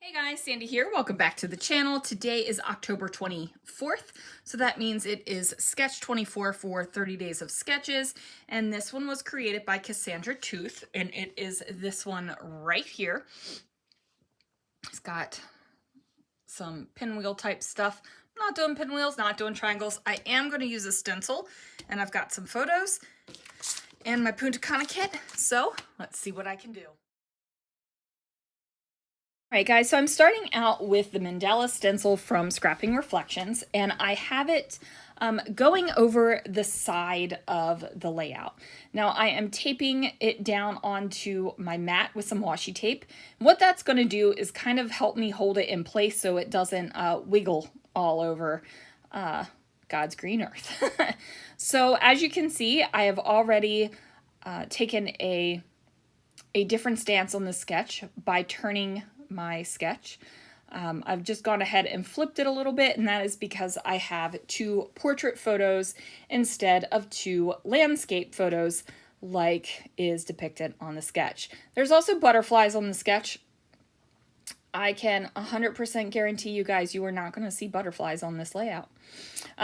Hey guys, Sandy here. Welcome back to the channel. Today is October 24th, so that means it is Sketch 24 for 30 Days of Sketches, and this one was created by Cassandra Tooth, and it is this one right here. It's got some pinwheel type stuff. I'm not doing pinwheels, not doing triangles. I am going to use a stencil, and I've got some photos and my Punta Cana kit, so let's see what I can do. All right, guys, so I'm starting out with the mandala stencil from Scrapping Reflections, and I have it going over the side of the layout. Now, I am taping it down onto my mat with some washi tape. What that's going to do is kind of help me hold it in place so it doesn't wiggle all over God's green earth. So as you can see, I have already taken a different stance on the sketch by turning my sketch. I've just gone ahead and flipped it a little bit, and that is because I have two portrait photos instead of two landscape photos like is depicted on the sketch. There's also butterflies on the sketch. I can 100% guarantee you guys you are not going to see butterflies on this layout.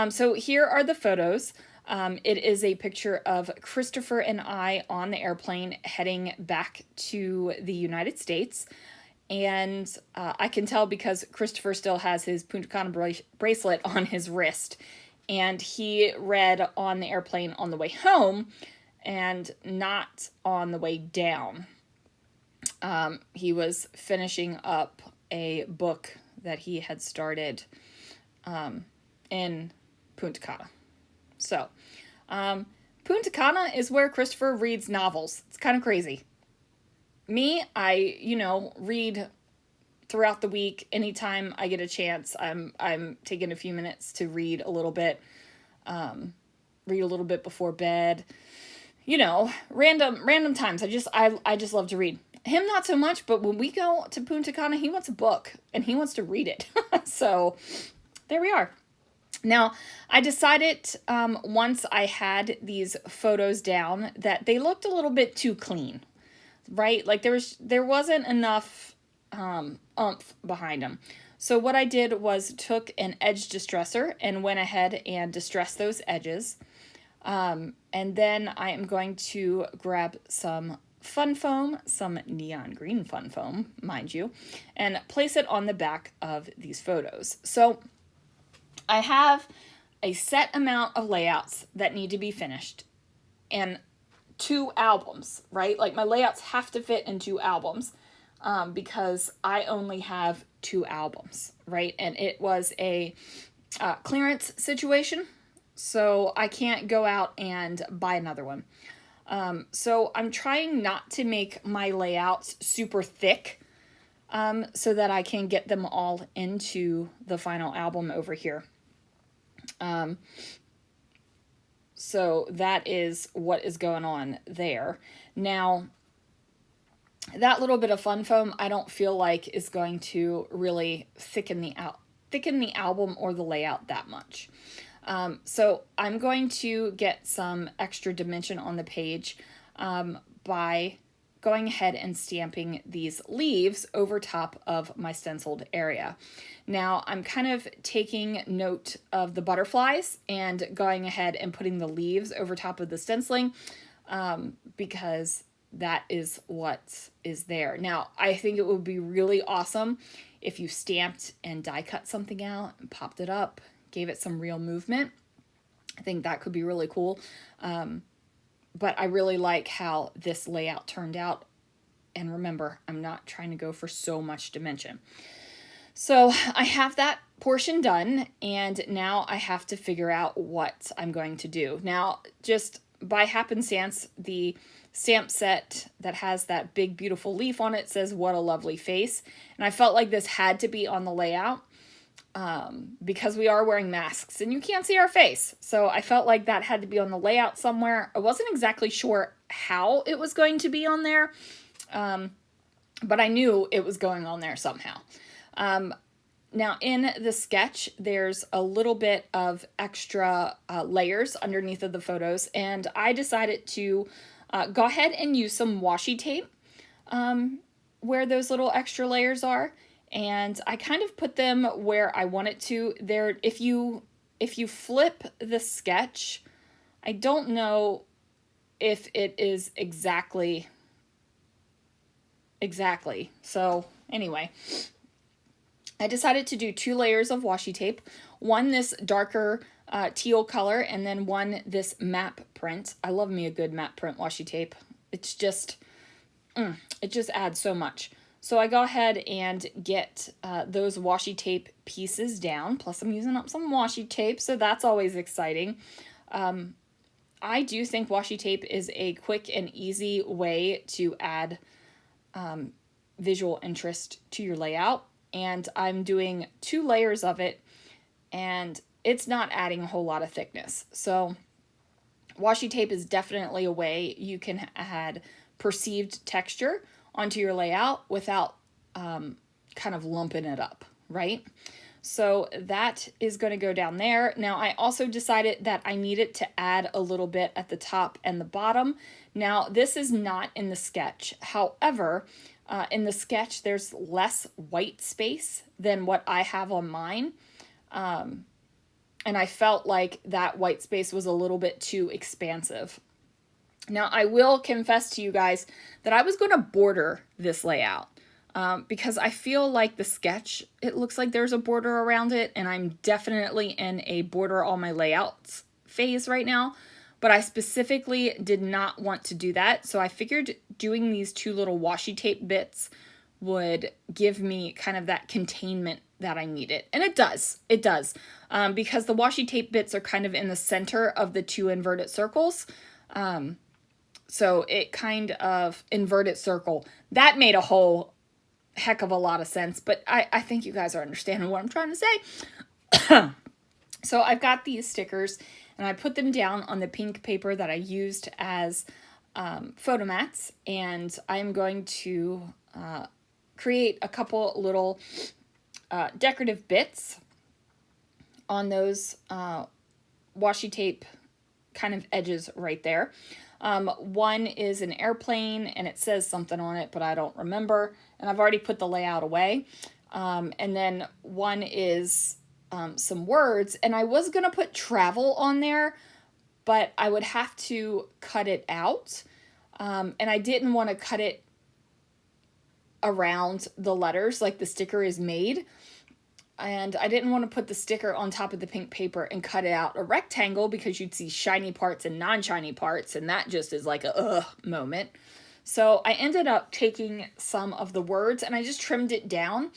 So here are the photos. It is a picture of Christopher and I on the airplane heading back to the United States. And I can tell because Christopher still has his Punta Cana bracelet on his wrist. And he read on the airplane on the way home and not on the way down. He was finishing up a book that he had started in Punta Cana. So, Punta Cana is where Christopher reads novels. It's kind of crazy. Me, I, read throughout the week. Anytime I get a chance, I'm taking a few minutes to read a little bit before bed. Random times. I just love to read. Him not so much, but when we go to Punta Cana, he wants a book and he wants to read it. So there we are. Now, I decided once I had these photos down that they looked a little bit too clean, right? Like there wasn't enough oomph behind them. So what I did was took an edge distressor and went ahead and distressed those edges. And then I am going to grab some fun foam, some neon green fun foam, mind you, and place it on the back of these photos. So I have a set amount of layouts that need to be finished and 2 albums, right? Like my layouts have to fit in 2 albums because I only have 2 albums, right? And it was a clearance situation, so I can't go out and buy another one. So I'm trying not to make my layouts super thick so that I can get them all into the final album over here. So that is what is going on there. Now, that little bit of fun foam, I don't feel like is going to really thicken the album or the layout that much. So I'm going to get some extra dimension on the page by going ahead and stamping these leaves over top of my stenciled area. Now I'm kind of taking note of the butterflies and going ahead and putting the leaves over top of the stenciling because that is what is there. Now I think it would be really awesome if you stamped and die cut something out and popped it up, gave it some real movement. I think that could be really cool. But I really like how this layout turned out. And remember, I'm not trying to go for so much dimension. So I have that portion done, and now I have to figure out what I'm going to do. Now, just by happenstance, the stamp set that has that big, beautiful leaf on it says, "What a lovely face." And I felt like this had to be on the layout because we are wearing masks and you can't see our face. So I felt like that had to be on the layout somewhere. I wasn't exactly sure how it was going to be on there, but I knew it was going on there somehow. Now in the sketch, there's a little bit of extra layers underneath of the photos, and I decided to go ahead and use some washi tape where those little extra layers are, and I kind of put them where I want it to. There, if you flip the sketch, I don't know if it is exactly. So anyway, I decided to do 2 layers of washi tape. One this darker teal color, and then one this map print. I love me a good map print washi tape. It's just, it just adds so much. So I go ahead and get those washi tape pieces down. Plus I'm using up some washi tape, so that's always exciting. I do think washi tape is a quick and easy way to add visual interest to your layout. And I'm doing 2 layers of it, and it's not adding a whole lot of thickness. So washi tape is definitely a way you can add perceived texture onto your layout without kind of lumping it up, right? So that is going to go down there. Now I also decided that I needed to add a little bit at the top and the bottom. Now this is not in the sketch. However, in the sketch there's less white space than what I have on mine. And I felt like that white space was a little bit too expansive. Now I will confess to you guys that I was going to border this layout. Because I feel like the sketch, it looks like there's a border around it, and I'm definitely in a border all my layouts phase right now, but I specifically did not want to do that. So I figured doing these 2 little washi tape bits would give me kind of that containment that I needed. And it does, because the washi tape bits are kind of in the center of the 2 inverted circles. So it kind of inverted circle. That made a whole heck of a lot of sense, but I think you guys are understanding what I'm trying to say. So I've got these stickers, and I put them down on the pink paper that I used as photo mats, and I'm going to create a couple little decorative bits on those washi tape kind of edges right there. One is an airplane, and it says something on it, but I don't remember. And I've already put the layout away. And then one is some words. And I was going to put travel on there, but I would have to cut it out. And I didn't want to cut it around the letters like the sticker is made. And I didn't want to put the sticker on top of the pink paper and cut it out a rectangle, because you'd see shiny parts and non-shiny parts, and that just is like a ugh moment. So I ended up taking some of the words and I just trimmed it down,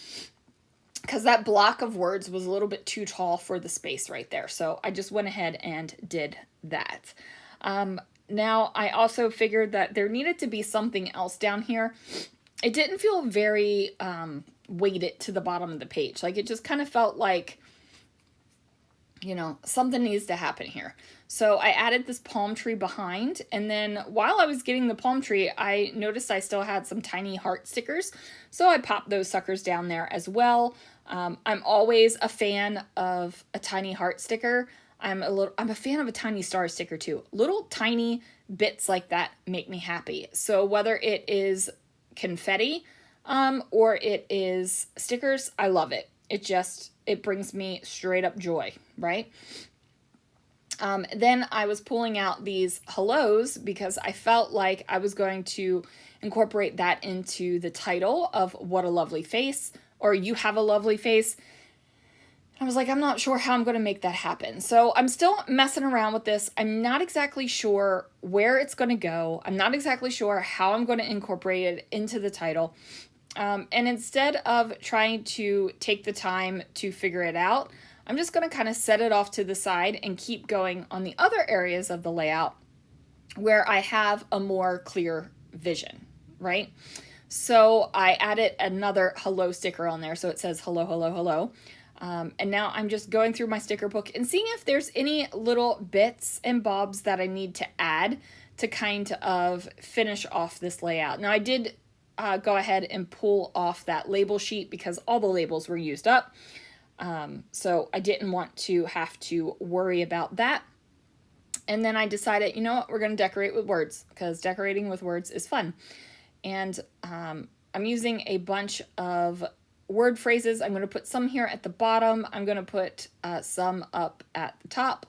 because that block of words was a little bit too tall for the space right there. So I just went ahead and did that. Now I also figured that there needed to be something else down here. It didn't feel very weighted to the bottom of the page. Like, it just kind of felt like, you know, something needs to happen here. So I added this palm tree behind, and then while I was getting the palm tree, I noticed I still had some tiny heart stickers. So I popped those suckers down there as well. I'm always a fan of a tiny heart sticker. I'm a fan of a tiny star sticker too. Little tiny bits like that make me happy. So whether it is confetti, or it is stickers, I love it. It brings me straight up joy, right? Then I was pulling out these hellos because I felt like I was going to incorporate that into the title of What a Lovely Face, or You Have a Lovely Face. I was like, I'm not sure how I'm going to make that happen. So I'm still messing around with this. I'm not exactly sure where it's going to go. I'm not exactly sure how I'm going to incorporate it into the title. And instead of trying to take the time to figure it out, I'm just going to kind of set it off to the side and keep going on the other areas of the layout where I have a more clear vision, right? So I added another hello sticker on there. So it says hello, hello, hello. And now I'm just going through my sticker book and seeing if there's any little bits and bobs that I need to add to kind of finish off this layout. Now I did go ahead and pull off that label sheet because all the labels were used up. So I didn't want to have to worry about that. And then I decided, you know what, we're going to decorate with words because decorating with words is fun. And I'm using a bunch of word phrases. I'm going to put some here at the bottom. I'm going to put some up at the top.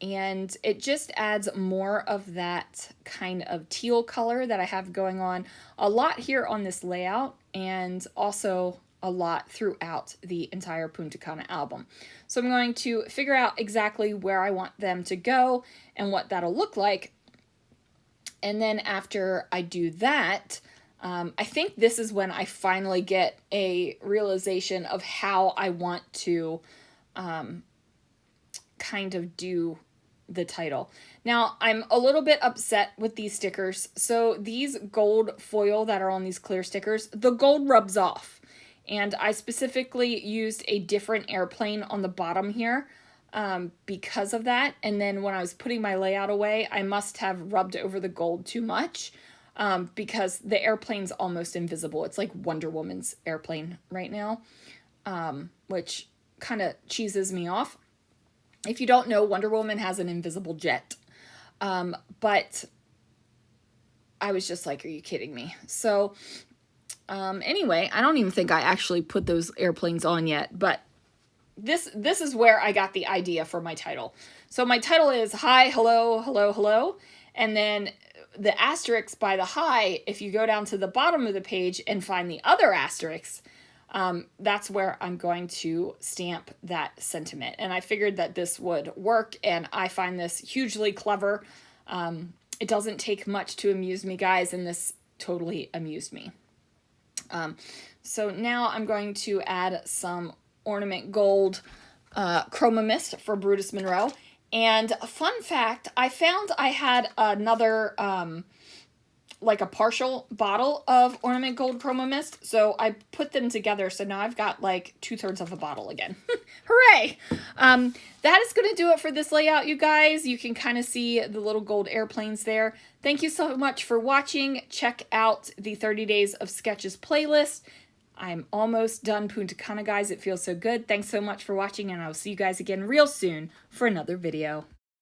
And it just adds more of that kind of teal color that I have going on a lot here on this layout, and also a lot throughout the entire Punta Cana album. So I'm going to figure out exactly where I want them to go and what that'll look like. And then after I do that, I think this is when I finally get a realization of how I want to kind of do the title. Now, I'm a little bit upset with these stickers. So these gold foil that are on these clear stickers, the gold rubs off. And I specifically used a different airplane on the bottom here because of that. And then when I was putting my layout away, I must have rubbed over the gold too much because the airplane's almost invisible. It's like Wonder Woman's airplane right now, which kind of cheeses me off. If you don't know, Wonder Woman has an invisible jet. But I was just like, are you kidding me? So anyway, I don't even think I actually put those airplanes on yet, but this is where I got the idea for my title. So my title is Hi, Hello, Hello, Hello. And then the asterisks by the hi, if you go down to the bottom of the page and find the other asterisks, that's where I'm going to stamp that sentiment. And I figured that this would work, and I find this hugely clever. It doesn't take much to amuse me, guys, and this totally amused me. So now I'm going to add some ornament gold chroma mist for Brutus Monroe. And a fun fact, I found I had another like a partial bottle of ornament gold chroma mist, so I put them together, so now I've got like 2/3 of a bottle again. Hooray! That is going to do it for this layout, you guys. You can kind of see the little gold airplanes there. Thank you so much for watching. Check out the 30 Days of Sketches playlist. I'm almost done Punta Cana, guys. It feels so good. Thanks so much for watching, and I'll see you guys again real soon for another video.